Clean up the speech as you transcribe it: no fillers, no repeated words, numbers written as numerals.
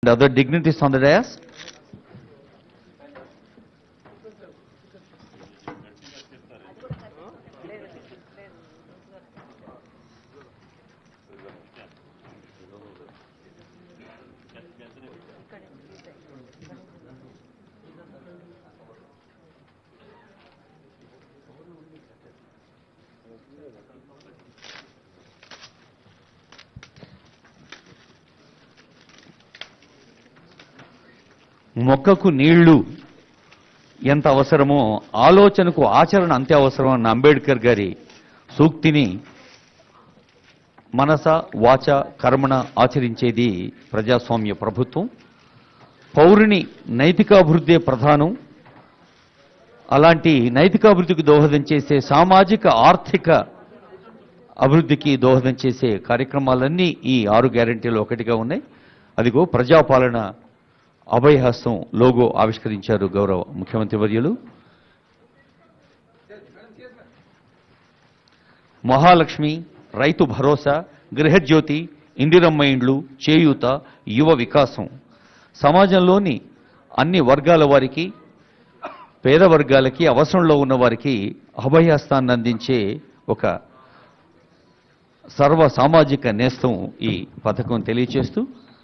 and other dignitaries on the dais. మొక్కకు నీళ్లు ఎంత అవసరమో ఆలోచనకు ఆచరణ అంతే అవసరం అన్న అంబేద్కర్ గారి సూక్తిని మనస వాచ కర్మణ ఆచరించేది ప్రజాస్వామ్య ప్రభుత్వం. పౌరుని నైతికాభివృద్ధి ప్రధానం. అలాంటి నైతికాభివృద్ధికి దోహదం చేసే సామాజిక ఆర్థిక అభివృద్ధికి దోహదం చేసే కార్యక్రమాలన్నీ ఈ 6 గ్యారెంటీలు ఒకటిగా ఉన్నాయి. అదిగో ప్రజాపాలన అభయహస్తం లోగో ఆవిష్కరించారు గౌరవ ముఖ్యమంత్రి వర్యులు. మహాలక్ష్మి, రైతు భరోసా, గృహజ్యోతి, ఇందిరమ్మ ఇండ్లు, చేయూత, యువ వికాసం సమాజంలోని అన్ని వర్గాల వారికి, పేద వర్గాలకి, అవసరంలో ఉన్న వారికి అభయహస్తాన్ని అందించే ఒక సర్వ సామాజిక నేస్తం ఈ పథకం తెలియచేస్తూ